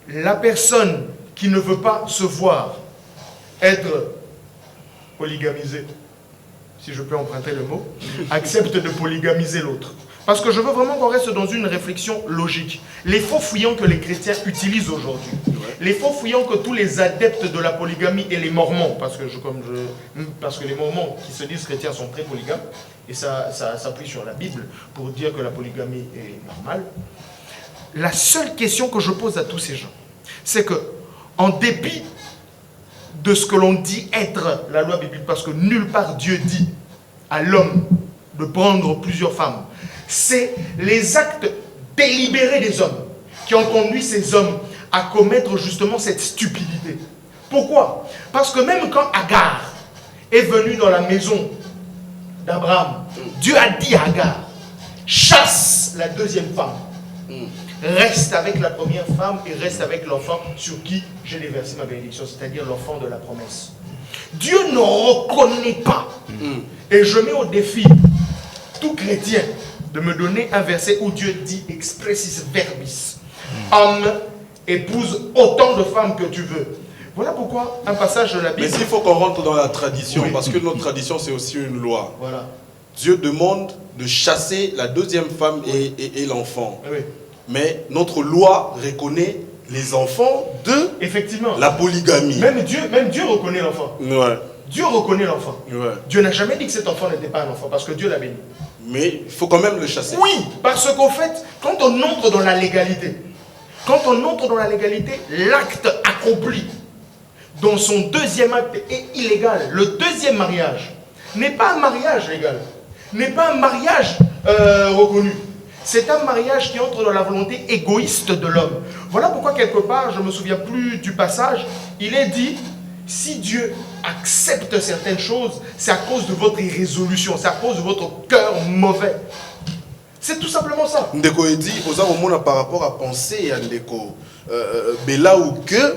La personne qui ne veut pas se voir être polygamisé, si je peux emprunter le mot, accepte de polygamiser l'autre. Parce que je veux vraiment qu'on reste dans une réflexion logique. Les faux fuyants que les chrétiens utilisent aujourd'hui, les faux fuyants que tous les adeptes de la polygamie et les mormons, parce que les mormons qui se disent chrétiens sont très polygames, et ça s'appuie sur la Bible pour dire que la polygamie est normale. La seule question que je pose à tous ces gens, c'est que, en dépit de ce que l'on dit être la loi biblique, parce que nulle part Dieu dit à l'homme de prendre plusieurs femmes. C'est les actes délibérés des hommes qui ont conduit ces hommes à commettre justement cette stupidité. Pourquoi? Parce que même quand Agar est venue dans la maison d'Abraham, Dieu a dit à Agar, chasse la deuxième femme. Reste avec la première femme et reste avec l'enfant sur qui j'ai déversé ma bénédiction, c'est-à-dire l'enfant de la promesse. Dieu ne reconnaît pas. Et je mets au défi tout chrétien de me donner un verset où Dieu dit expressis verbis. Homme, épouse autant de femmes que tu veux. Voilà pourquoi un passage de la Bible... Mais s'il faut qu'on rentre dans la tradition, parce que notre tradition c'est aussi une loi. Voilà. Dieu demande de chasser la deuxième femme et l'enfant. Oui. Mais notre loi reconnaît les enfants de la polygamie. Même Dieu reconnaît l'enfant. Ouais. Dieu reconnaît l'enfant. Ouais. Dieu n'a jamais dit que cet enfant n'était pas un enfant parce que Dieu l'a béni. Mais il faut quand même le chasser. Oui, parce qu'au fait, quand on entre dans la légalité, l'acte accompli dans son deuxième acte est illégal. Le deuxième mariage n'est pas un mariage légal, n'est pas un mariage reconnu. C'est un mariage qui entre dans la volonté égoïste de l'homme. Voilà pourquoi quelque part, je ne me souviens plus du passage, il est dit, si Dieu accepte certaines choses, c'est à cause de votre irrésolution, c'est à cause de votre cœur mauvais. C'est tout simplement ça. Ndeko dit, aux hommes par rapport à penser à Ndeko, Bella ou que,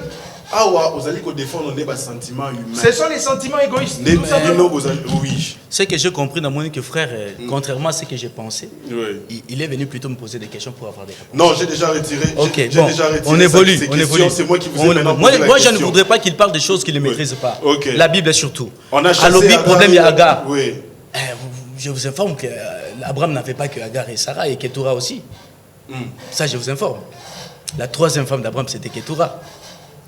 vous allez défendre des sentiments humains. Ce sont les sentiments égoïstes. Oui. Ce que j'ai compris dans mon que frère, contrairement à ce que j'ai pensé, il est venu plutôt me poser des questions pour avoir des réponses. Non, j'ai déjà retiré. Ok, bon, on évolue. C'est moi qui vous ai Moi, je ne voudrais pas qu'il parle des choses qu'il ne maîtrise pas. Okay. La Bible surtout. On a chassé Agar, problème, il y a Agar. Oui. Je vous informe que Abraham n'avait pas que Agar et Sarah et Ketura aussi. Ça, je vous informe. La troisième femme d'Abraham, c'était Ketura.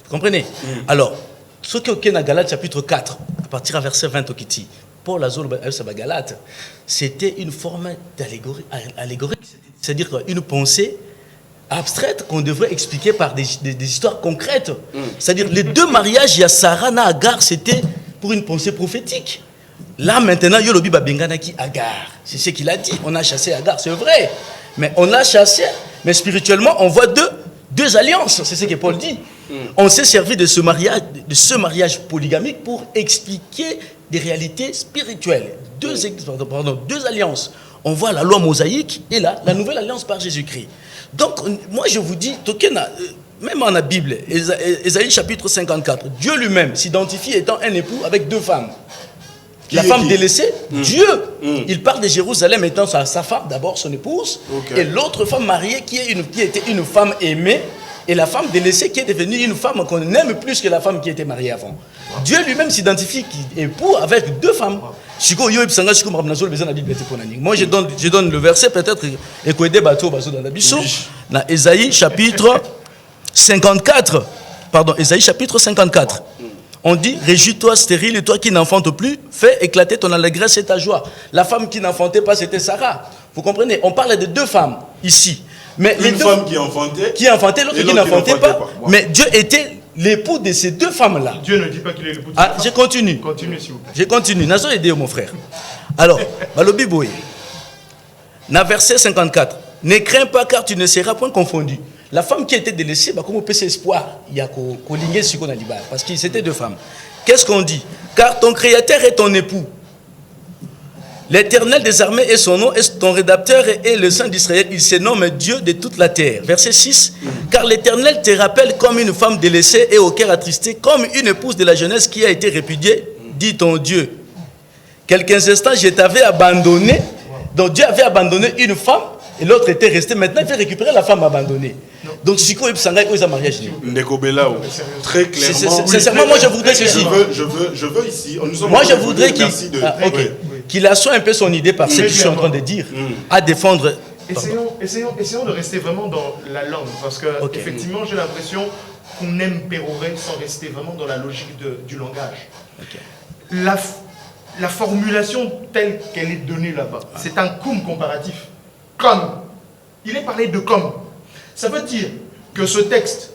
Vous comprenez? Alors, ce qui est dans Galates chapitre 4, à partir du verset 20 au Kiti, Paul Azul Galate, c'était une forme d'allégorie, c'est-à-dire une pensée abstraite qu'on devrait expliquer par des histoires concrètes. C'est-à-dire les deux mariages, il y a Sarah et Agar, c'était pour une pensée prophétique. Là maintenant, Yolobi Babengana qui Agar, c'est ce qu'il a dit. On a chassé Agar, c'est vrai, mais on a chassé, mais spirituellement, on voit deux alliances, c'est ce que Paul dit. On s'est servi de ce mariage polygamique pour expliquer des réalités spirituelles. Deux alliances. On voit la loi mosaïque et la nouvelle alliance par Jésus-Christ. Donc, moi je vous dis, même en la Bible, Ésaïe chapitre 54, Dieu lui-même s'identifie étant un époux avec deux femmes. La femme délaissée, Dieu, il parle de Jérusalem étant sa femme, d'abord son épouse, et l'autre femme mariée qui était une femme aimée, et la femme délaissée qui est devenue une femme qu'on aime plus que la femme qui était mariée avant. Dieu lui-même s'identifie époux avec deux femmes. Moi je donne le verset peut-être et que des bateaux dans la Bible. Dans Ésaïe chapitre 54. Pardon, Ésaïe chapitre 54. On dit, réjouis-toi stérile et toi qui n'enfantes plus, fais éclater ton allégresse et ta joie. La femme qui n'enfantait pas, c'était Sarah. Vous comprenez? On parle de deux femmes ici. Mais une femme qui enfantait, l'autre qui n'enfantait pas. Mais Dieu était l'époux de ces deux femmes-là. Dieu ne dit pas qu'il est l'époux de ces femmes. Je continue. Continue, s'il vous plaît. Je continue. Nazo aidé mon frère. Alors, Balobi Boye, dans verset 54, ne crains pas car tu ne seras point confondu. La femme qui était délaissée, comment on peut s'espoir? Il y a qu'au ligner sur qu'on a libar. Parce que c'était deux femmes. Qu'est-ce qu'on dit? Car ton créateur est ton époux. L'Éternel des armées est son nom, et ton rédacteur est le Saint d'Israël. Il se nomme Dieu de toute la terre. Verset 6. Car l'Éternel te rappelle comme une femme délaissée et au cœur attristé, comme une épouse de la jeunesse qui a été répudiée, dit ton Dieu. Quelques instants, je t'avais abandonné. Donc Dieu avait abandonné une femme et l'autre était restée. Maintenant, il fait récupérer la femme abandonnée. Donc, si vous avez un mariage, très clairement. Sincèrement, moi je voudrais ceci. Je veux ici. Moi je voudrais qu'il assoie un peu son idée par ce que je suis en train de dire, à défendre. Essayons de rester vraiment dans la langue, parce que effectivement j'ai l'impression qu'on aime pérorer sans rester vraiment dans la logique du langage. La formulation telle qu'elle est donnée là-bas, c'est un cum comparatif. Comme. Il est parlé de comme. Ça veut dire que ce texte,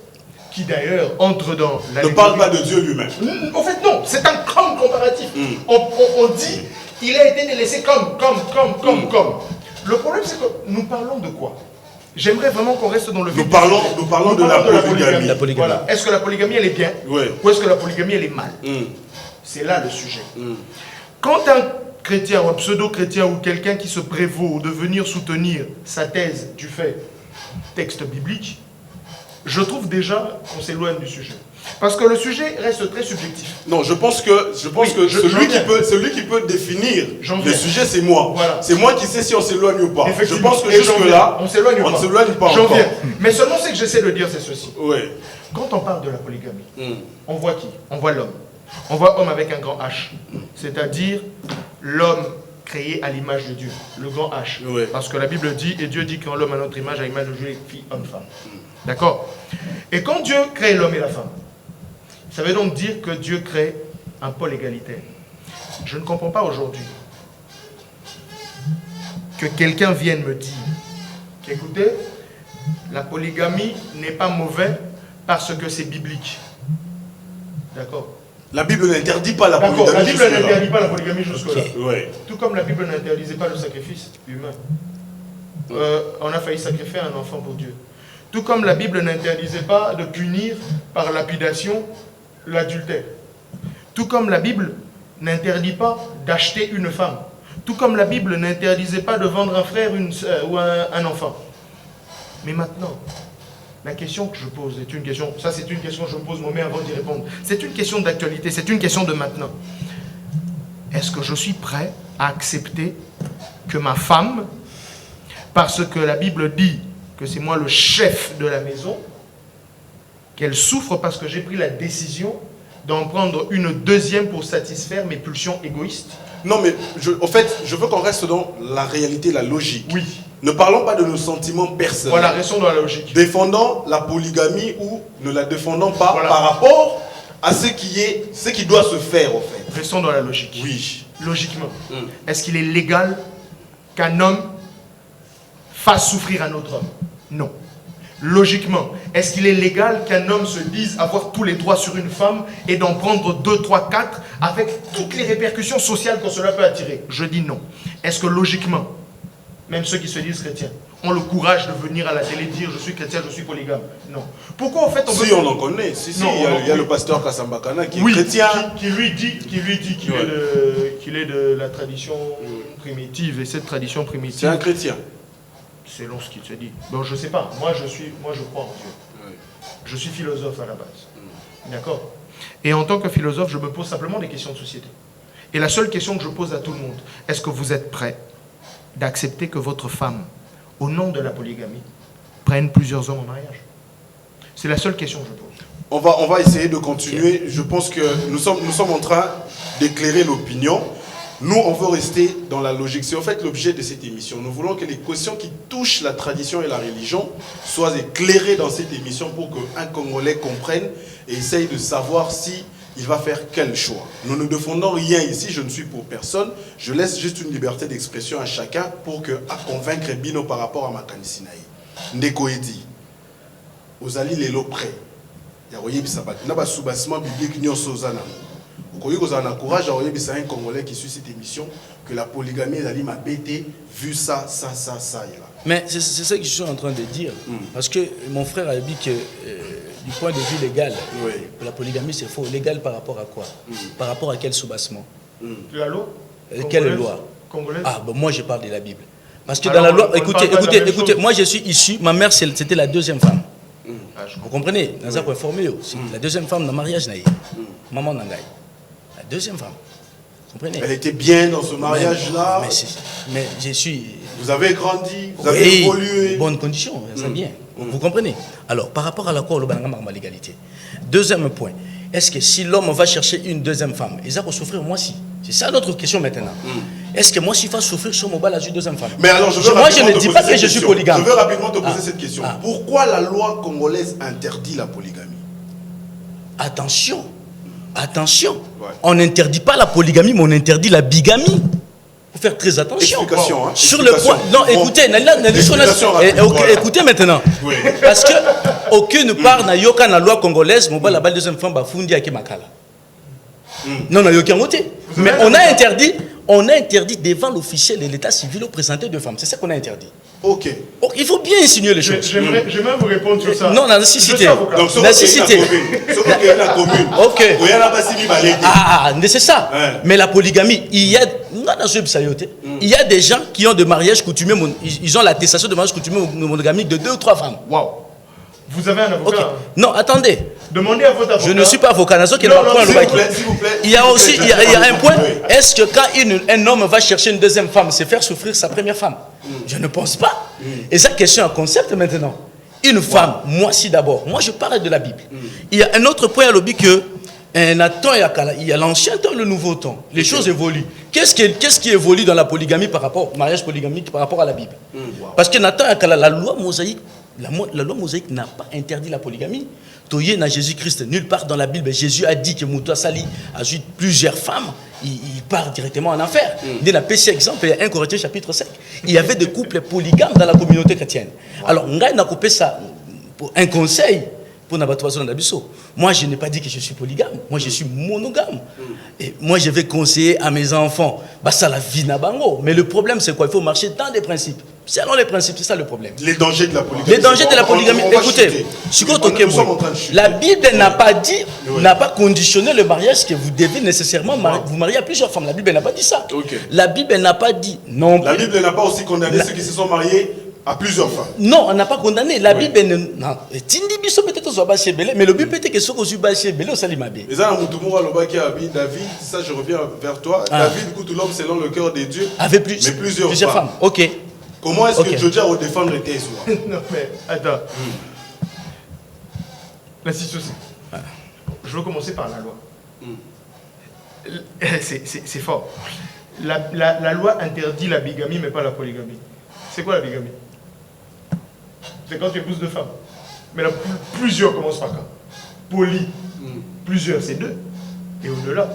qui d'ailleurs entre dans la... Ne parle pas de Dieu lui-même. En fait, non, c'est un comme comparatif. On dit, il a été délaissé comme. Le problème, c'est que nous parlons de quoi? J'aimerais vraiment qu'on reste dans le vif. Nous parlons de la polygamie. Voilà. Est-ce que la polygamie, elle est bien? Oui. Ou est-ce que la polygamie, elle est mal? C'est là le sujet. Quand un chrétien ou un pseudo-chrétien ou quelqu'un qui se prévaut de venir soutenir sa thèse du fait texte biblique, je trouve déjà qu'on s'éloigne du sujet. Parce que le sujet reste très subjectif. Non, je pense que celui qui peut définir le sujet, c'est moi. Voilà. C'est moi qui sais si on s'éloigne ou pas. Je pense que jusque-là, on ne s'éloigne pas. J'en viens. Mais seulement ce que j'essaie de dire, c'est ceci. Oui. Quand on parle de la polygamie, on voit qui? On voit l'homme. On voit homme avec un grand H. C'est-à-dire l'homme créé à l'image de Dieu, le grand H. Oui. Parce que la Bible dit, et Dieu dit qu'en l'homme à notre image, à l'image de Dieu, les filles, hommes, femmes. D'accord? Et quand Dieu crée l'homme et la femme, ça veut donc dire que Dieu crée un pôle égalitaire. Je ne comprends pas aujourd'hui que quelqu'un vienne me dire qu'écoutez, la polygamie n'est pas mauvaise parce que c'est biblique. D'accord. La Bible n'interdit pas la polygamie. D'accord, la Bible n'interdit pas la polygamie jusque-là. Ouais. Tout comme la Bible n'interdisait pas le sacrifice humain. On a failli sacrifier un enfant pour Dieu. Tout comme la Bible n'interdisait pas de punir par lapidation l'adultère. Tout comme la Bible n'interdit pas d'acheter une femme. Tout comme la Bible n'interdisait pas de vendre un frère ou un enfant. Mais maintenant, la question que je pose est une question, ça c'est une question que je me pose moi-même avant d'y répondre. C'est une question d'actualité, c'est une question de maintenant. Est-ce que je suis prêt à accepter que ma femme, parce que la Bible dit que c'est moi le chef de la maison, qu'elle souffre parce que j'ai pris la décision d'en prendre une deuxième pour satisfaire mes pulsions égoïstes? Non, mais en fait, je veux qu'on reste dans la réalité, la logique. Oui. Ne parlons pas de nos sentiments personnels. Voilà, restons dans la logique. Défendant la polygamie ou ne la défendant pas voilà. Par rapport à ce qui doit se faire, en fait. Restons dans la logique. Oui. Logiquement, est-ce qu'il est légal qu'un homme fasse souffrir un autre homme? Non. Logiquement, est-ce qu'il est légal qu'un homme se dise avoir tous les droits sur une femme et d'en prendre 2, 3, 4 avec toutes les répercussions sociales que cela peut attirer? Je dis non. Est-ce que logiquement, même ceux qui se disent chrétiens, ont le courage de venir à la télé dire je suis chrétien, je suis polygame? Non. Pourquoi en fait Si on en connaît, il y a le pasteur Kassambakana qui est chrétien. Qui lui dit qu'il est de la tradition primitive, et cette tradition primitive... C'est un chrétien. Selon ce qu'il se dit. Donc je ne sais pas, moi je crois en Dieu. Oui. Je suis philosophe à la base. D'accord. Et en tant que philosophe, je me pose simplement des questions de société. Et la seule question que je pose à tout le monde, est-ce que vous êtes prêt d'accepter que votre femme, au nom de la polygamie, prenne plusieurs hommes en mariage? C'est la seule question que je pose. On va essayer de continuer. Je pense que nous sommes en train d'éclairer l'opinion. Nous, on veut rester dans la logique. C'est en fait l'objet de cette émission. Nous voulons que les questions qui touchent la tradition et la religion soient éclairées dans cette émission pour qu'un Congolais comprenne et essaye de savoir si il va faire quel choix. Nous ne défendons rien ici, je ne suis pour personne. Je laisse juste une liberté d'expression à chacun pour convaincre Bino par rapport à Makanisinaï. Ndeko Edi, Ozali Lelo prêt. Il y a un sous-bassement biblique Nyosozana. Vous avez un courage à un Congolais qui suit cette émission que la polygamie est m'a bêté, vu ça. Mais c'est ce que je suis en train de dire. Parce que mon frère a dit que du point de vue légal, la polygamie c'est faux. Légal par rapport à quoi? Par rapport à quel soubassement? La loi? Quelle loi? Congolaise? Ah, ben moi je parle de la Bible. Parce que dans la loi, écoutez, moi je suis issu, ma mère c'était la deuxième femme. Vous comprenez? Dans un informé, la deuxième femme dans le mariage, maman Nangaï. La deuxième femme. Vous comprenez? Elle était bien dans ce mariage-là. Mais je suis... Vous avez grandi, vous avez évolué. Bonnes conditions, c'est bien. Vous comprenez? Alors, par rapport à l'accord, le bananga l'égalité. Deuxième point. Est-ce que si l'homme va chercher une deuxième femme, il va souffrir moi si? C'est ça notre question maintenant. Est-ce que moi si va souffrir sur mon bal à une deuxième femme? Mais alors, moi je ne dis pas que je suis polygame. Je veux rapidement te poser cette question. Pourquoi la loi congolaise interdit la polygamie? Attention. On n'interdit pas la polygamie, mais on interdit la bigamie. Il faut faire très attention. Explication, hein. Sur le point. Non, écoutez, écoutez maintenant. Oui. Parce que aucune part n'a yoka na loi congolaise, mon la balle deuxième femme bafundi ake makala. Non, n'a yoka moté. Mais on a interdit devant l'officiel de l'état civil de présenter deux femmes. C'est ça qu'on a interdit. Ok. Il faut bien insinuer les choses. J'aimerais vous répondre sur ça. Non, la nécessité. Donc, la nécessité. La commune. Ok. Ah, c'est ça. Mais la polygamie, il y a des gens qui ont de mariage coutumier, ils ont l'attestation de mariage coutumier monogamique de 2 ou 3 femmes. Waouh. Vous avez un avocat? Okay. Non, attendez. Demandez à votre avocat. Je ne suis pas avocat. S'il vous plaît. Il y a aussi un point. Est-ce que quand un homme va chercher une deuxième femme, c'est faire souffrir sa première femme? Je ne pense pas. Et ça, question un concept maintenant. Une femme, moi si d'abord. Moi, je parle de la Bible. Il y a un autre point à l'objet que il y a l'ancien temps et le nouveau temps. Les choses évoluent. Qu'est-ce qui évolue dans la polygamie par rapport au mariage polygamique par rapport à la Bible? Parce que Nathan, la loi mosaïque La loi mosaïque n'a pas interdit la polygamie. Toye na Jésus-Christ, nulle part dans la Bible, Jésus a dit que Moutoua Sali a eu plusieurs femmes, il part directement en enfer. Il y a un petit exemple, 1 Corinthiens chapitre 5. Il y avait des couples polygames dans la communauté chrétienne. Alors, on a coupé ça pour un conseil pour Nabatouazo Nabiso. Moi, je n'ai pas dit que je suis polygame. Moi, je suis monogame. Et moi, je vais conseiller à mes enfants, bah, ça la vie nabango. Mais le problème, c'est quoi? Il faut marcher dans des principes. Selon les principes, c'est ça le problème. Les dangers de la polygamie. Les dangers de la polygamie. Écoutez, la Bible n'a pas dit, n'a pas conditionné le mariage que vous devez nécessairement vous marier à plusieurs femmes. La Bible n'a pas dit ça. La Bible n'a pas dit non. La Bible n'a pas aussi condamné ceux qui se sont mariés à plusieurs femmes. Non, on n'a pas condamné. La Bible non. Tindi biso peut-être soit bâché belé, mais le but peut-être que ceux qui sont bâché belé au salimabé. Mais ça, David, ça je reviens vers toi. David, écoute l'homme selon le cœur de Dieu. Avec plusieurs femmes. Ok. Comment est-ce que Dieu a défendre les thèses? Non, mais attends. La situation. Je veux commencer par la loi. C'est fort. La loi interdit la bigamie, mais pas la polygamie. C'est quoi la bigamie? C'est quand tu épouses deux femmes. Mais là, plusieurs commencent par quand? Poly. Plusieurs, c'est deux. Et au-delà.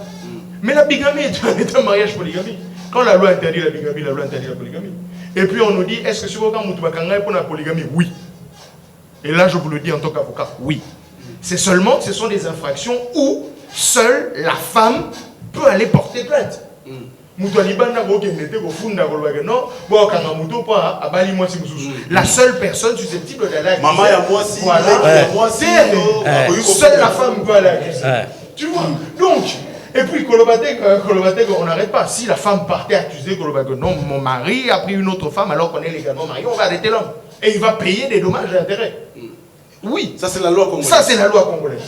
Mais la bigamie est un mariage polygamique. Quand la loi interdit la bigamie, la loi interdit la polygamie. Et puis on nous dit, est-ce que si vous avez pour la polygamie? Oui. Et là, je vous le dis en tant qu'avocat, oui. C'est seulement que ce sont des infractions où seule la femme peut aller porter plainte. La seule personne susceptible d'aller maman et moi si seule la femme peut aller accuser. Tu vois? Donc, et puis Kolobatek, on n'arrête pas. Si la femme partait accuser Kolobatek, non, mon mari a pris une autre femme alors qu'on est légalement marié, on va arrêter l'homme. Et il va payer des dommages et intérêts. Oui. Ça c'est la loi congolaise. Ça c'est la loi congolaise.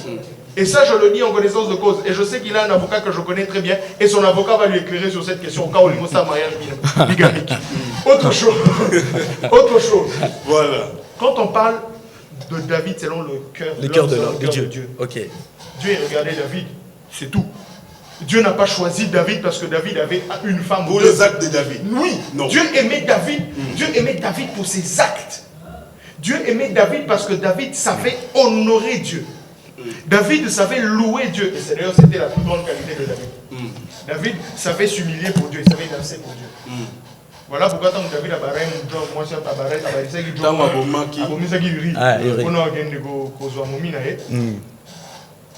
Et ça, je le dis en connaissance de cause. Et je sais qu'il a un avocat que je connais très bien. Et son avocat va lui éclairer sur cette question au cas où il c'est un mariage bigamique. Autre chose. Autre chose. Voilà. Quand on parle de David selon le cœur de Dieu. Ok. Dieu regardait David. C'est tout. Dieu n'a pas choisi David parce que David avait une femme. Pour les actes de David. Oui. Non. Dieu aimait David. Dieu aimait David pour ses actes. Dieu aimait David parce que David savait honorer Dieu. David savait louer Dieu. Et c'est d'ailleurs c'était la plus grande qualité de David. David savait s'humilier pour Dieu. Il savait danser pour Dieu. Voilà pourquoi tant que David a barré un job, moi je suis à barré,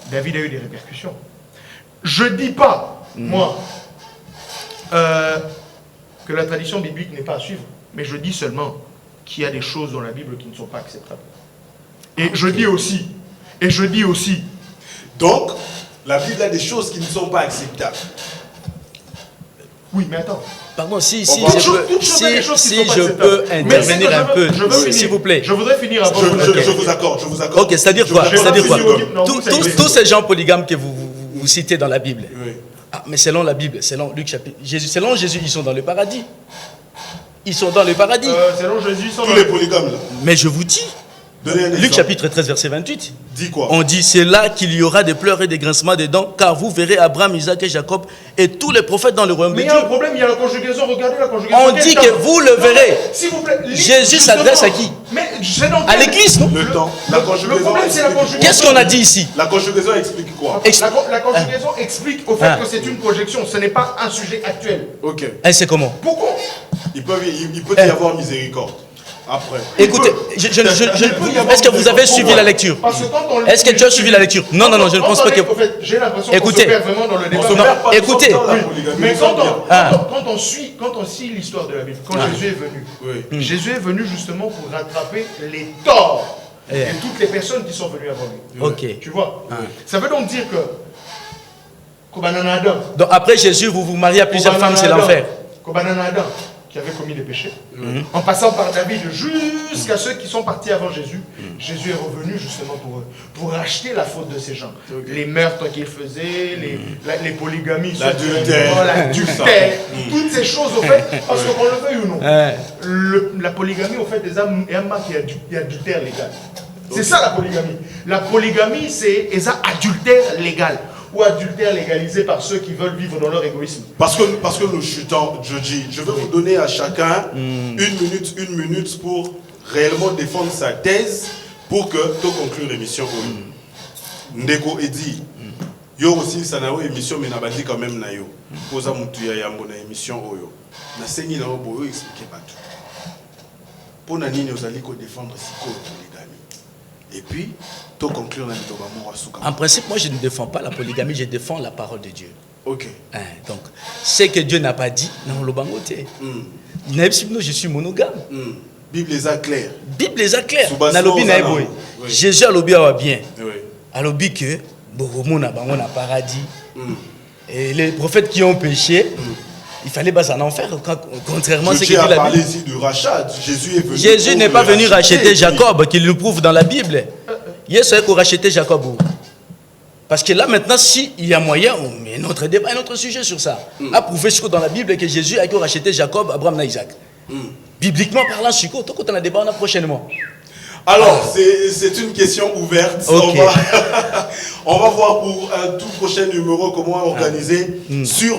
David a eu des répercussions. Je ne dis pas, moi, que la tradition biblique n'est pas à suivre, mais je dis seulement qu'il y a des choses dans la Bible qui ne sont pas acceptables. Et je dis aussi. Donc, la Bible a des choses qui ne sont pas acceptables. Oui, mais attends. Pardon, si je peux intervenir un peu, s'il vous plaît. Je voudrais finir avant. Je vous accorde. Ok, c'est-à-dire quoi? Tous ces gens polygames que vous citez dans la Bible. Oui. Ah, mais selon la Bible, selon Luc chapitre, selon Jésus, ils sont dans le paradis. Ils sont dans le paradis. Selon Jésus, ils sont tous les polygames là. Mais je vous dis. Luc chapitre 13, verset 28. Dit quoi? On dit, c'est là qu'il y aura des pleurs et des grincements des dents, car vous verrez Abraham, Isaac et Jacob et tous les prophètes dans le royaume de Dieu. Mais il y a un problème, il y a la conjugaison. Regardez la conjugaison. On dit que vous le verrez. S'il vous plaît. Jésus s'adresse à qui? À l'église, non? Le temps. La conjugaison. Le problème, c'est la conjugaison. Qu'est-ce qu'on a dit ici? La conjugaison explique quoi? La conjugaison explique au fait que c'est une projection. Ce n'est pas un sujet actuel. Ok. Et c'est comment? Pourquoi? Il peut y avoir miséricorde. Après. Écoutez, est-ce que vous avez suivi la lecture? Est-ce que tu as suivi la lecture? Non, je ne pense pas que... J'ai l'impression qu'on se perd vraiment dans le débat. Écoutez. Mais quand on suit l'histoire de la Bible, quand Jésus est venu, Jésus est venu justement pour rattraper les torts de toutes les personnes qui sont venues avant lui. Ok. Tu vois? Ça veut donc dire que... Donc après Jésus, vous vous mariez à plusieurs femmes, c'est l'enfer. Adam, qui avait commis des péchés, en passant par David jusqu'à ceux qui sont partis avant Jésus, Jésus est revenu justement pour racheter la faute de ces gens. Les meurtres qu'ils faisaient, les polygamies, l'adultère, toutes ces choses au fait, parce qu'on le veuille ou non, la polygamie au fait est un mal qui est adultère légal. C'est ça la polygamie. La polygamie c'est un adultère légal. Ou adultère légalisé par ceux qui veulent vivre dans leur égoïsme. Parce que le chutant, je dis, je vais vous donner à chacun une minute pour réellement défendre sa thèse pour que tu conclure l'émission. Ndeko Edi, yo aussi ça n'a pas émission mais n'a pas dit quand même na yo. Posa mutu ya yambo na émission oyo. Na sengi na obo expliquer pas tout. Pour nani nous allons défendre siko polygamie. Et puis tu conclure na bitoba mo asuka. En principe, moi je ne défends pas la polygamie, je défends la parole de Dieu. OK. Donc, ce que Dieu n'a pas dit, non, le bangoté. Je suis monogame. Bible les a clairs. Bible les a clairs. Jésus a lobby à bien. A lobby que Bogomo n'a pas paradis. Et les prophètes qui ont péché, il fallait pas en enfer. Contrairement à ce que dit la Bible. parlé ici du rachat. Jésus n'est pas venu racheter Jacob, qu'il le prouve dans la Bible. Jésus a racheté Jacob. Parce que là, maintenant, s'il y a moyen, mais notre débat, un autre sujet sur ça. A prouvé dans la Bible que Jésus a racheté Jacob, Abraham et Isaac. Bibliquement parlant, Chico, tout on a débat prochainement. Alors, c'est une question ouverte. Okay. On va voir pour un tout prochain numéro comment organiser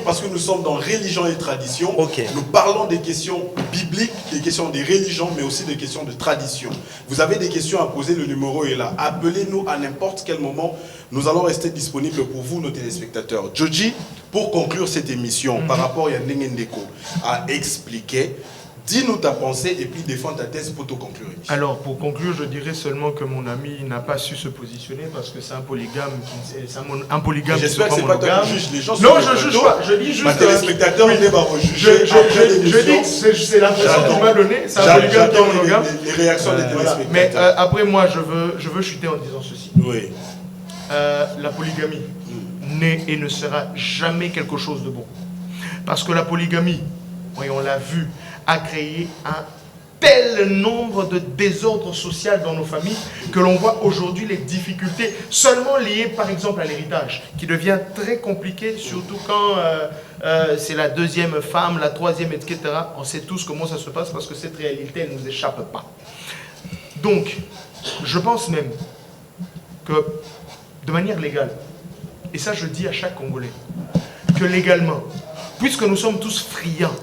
parce que nous sommes dans religion et tradition. Okay. Nous parlons des questions bibliques, des questions des religions, mais aussi des questions de tradition. Vous avez des questions à poser, le numéro est là. Appelez-nous à n'importe quel moment. Nous allons rester disponibles pour vous, nos téléspectateurs. Joji, pour conclure cette émission, par rapport à Ndenge Ndeko, à expliquer. Dis-nous ta pensée et puis défends ta thèse pour te conclure. Alors, pour conclure, je dirais seulement que mon ami n'a pas su se positionner parce que c'est un polygame qui j'espère que c'est pas toi qui juge les gens. Non, je juge pas. Je dis juste. Ma téléspectateur, on va rejuger. Je dis, c'est l'impression qu'il m'a donné. C'est un polygame qui est monogame. Les réactions des téléspectateurs. Mais après, moi, je veux chuter en disant ceci. Oui. La polygamie n'est et ne sera jamais quelque chose de bon. Parce que la polygamie, on l'a vu, a créé un tel nombre de désordres sociaux dans nos familles que l'on voit aujourd'hui les difficultés seulement liées par exemple à l'héritage qui devient très compliqué, surtout quand c'est la deuxième femme, la troisième, etc. On sait tous comment ça se passe parce que cette réalité elle ne nous échappe pas. Donc je pense même que de manière légale, et ça je dis à chaque Congolais, que légalement, puisque nous sommes tous friands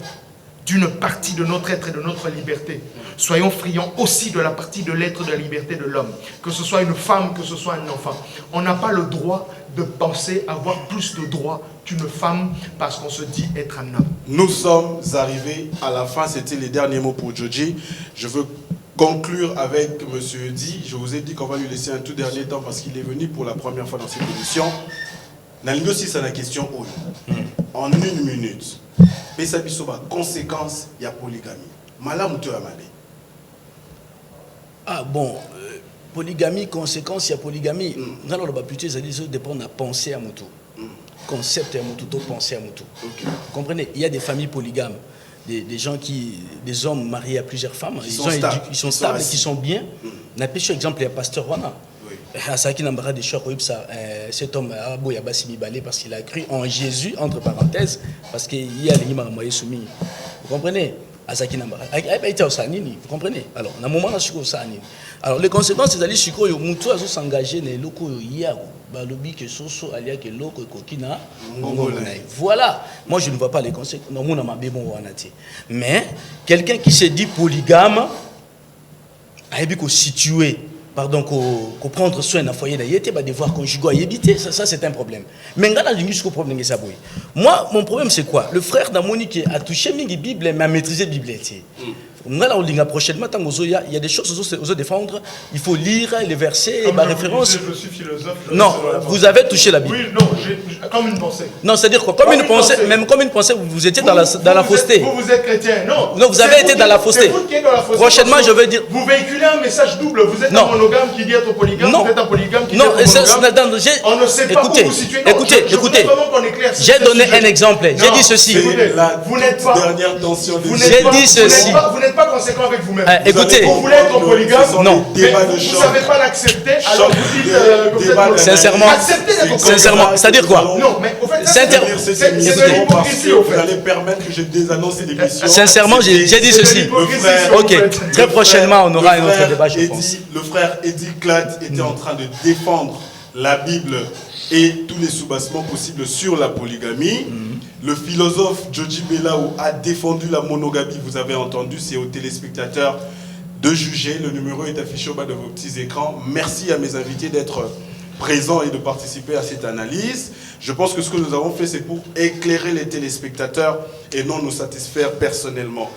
d'une partie de notre être et de notre liberté, soyons friands aussi de la partie de l'être de la liberté de l'homme. Que ce soit une femme, que ce soit un enfant. On n'a pas le droit de penser avoir plus de droits qu'une femme parce qu'on se dit être un homme. Nous sommes arrivés à la fin, c'était les derniers mots pour Joji. Je veux conclure avec M. Di. Je vous ai dit qu'on va lui laisser un tout dernier temps parce qu'il est venu pour la première fois dans cette émission. Nalingo aussi, c'est la question en 1 minute. Mais ça a conséquence, il y a polygamie. Malam tu amale. Ah bon, polygamie, conséquence, il y a polygamie. Dans le bas plutôt, ça dépend de la pensée à Moutou. Concept à Moutou, pensée à Moutou. Okay. Vous comprenez? Il y a des familles polygames, des gens des hommes mariés à plusieurs femmes. Ils sont stables, qui sont bien. On a pêché exemple, il y a Pasteur Wana. Cet homme parce qu'il a cru en Jésus, entre parenthèses, parce qu'il y a les moyens soumis. Vous comprenez? Vous comprenez? Alors, dans un moment, alors les conséquences, c'est d'aller sur quoi Moutou a s'engagé dans le loko hier, balobi que soso alia que loko kokina. Voilà. Moi, je ne vois pas les conséquences. Mais quelqu'un qui se dit polygame, a été situé. Pardon, qu'on prendre soin d'un foyer d'ailleurs, bah devoir conjugaux à éviter, ça c'est un problème. Mais moi, mon problème c'est quoi? Le frère d'Amoni qui a touché la Bible, mais a maîtrisé la Bible. Prochainement, il y a des choses aux défendre. Il faut lire les versets, les références. Je suis philosophe. Non, vous avez touché la Bible. Oui, non, comme une pensée. Non, c'est-à-dire quoi? Comme une pensée, même comme une pensée, vous étiez dans la fausseté. Vous êtes chrétien, non? Non, vous avez été dans la fausseté. Prochainement, je veux dire. Vous véhiculez un message double. Vous êtes un monogame qui dit être polygame. Vous êtes un polygame qui dit être monogame. On ne sait pas où vous situez. Écoutez. J'ai donné un exemple. J'ai dit ceci. Vous n'êtes pas. Dernière tension de j'ai dit ceci. Vous n'êtes pas conséquent avec vous-même. Écoutez, vous voulez être polygame, non. Vous ne savez pas l'accepter, alors vous dites sincèrement, c'est-à-dire quoi? Non, mais au fait, c'est de l'hypocrisie, au fait. Vous allez permettre que je désannonce l'émission. Sincèrement, j'ai dit ceci. Ok, très prochainement, on aura un autre débat, je pense. Le frère Eddie Clat était en train de défendre la Bible et tous les soubassements possibles sur la polygamie. Le philosophe Joji Belaou a défendu la monogamie, vous avez entendu, c'est aux téléspectateurs de juger. Le numéro est affiché au bas de vos petits écrans. Merci à mes invités d'être présents et de participer à cette analyse. Je pense que ce que nous avons fait, c'est pour éclairer les téléspectateurs et non nous satisfaire personnellement.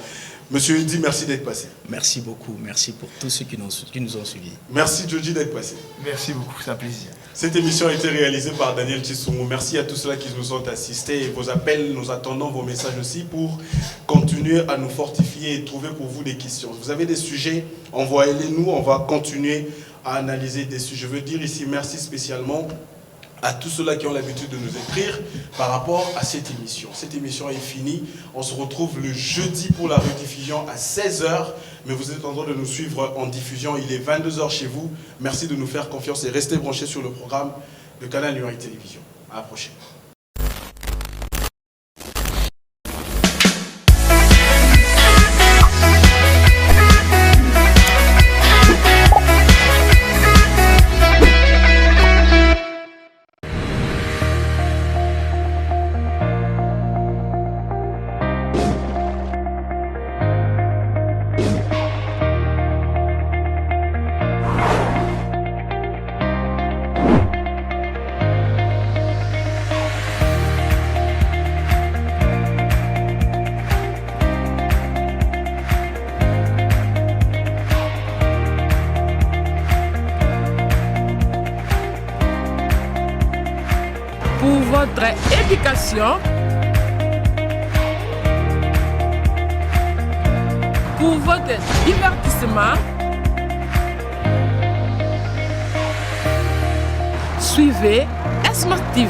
Monsieur Eddy, merci d'être passé. Merci beaucoup. Merci pour tous ceux qui nous ont suivis. Merci Joji d'être passé. Merci beaucoup, c'est un plaisir. Cette émission a été réalisée par Daniel Tissoumo. Merci à tous ceux qui nous ont assistés. Et vos appels, nous attendons vos messages aussi pour continuer à nous fortifier et trouver pour vous des questions. Vous avez des sujets, envoyez-les nous. On va continuer à analyser des sujets. Je veux dire ici merci spécialement à tous ceux-là qui ont l'habitude de nous écrire par rapport à cette émission. Cette émission est finie. On se retrouve le jeudi pour la rediffusion à 16h. Mais vous êtes en train de nous suivre en diffusion. Il est 22h chez vous. Merci de nous faire confiance et restez branchés sur le programme de Canal Numérique Télévision. À la prochaine. Pour votre éducation, pour votre divertissement, suivez Smart TV.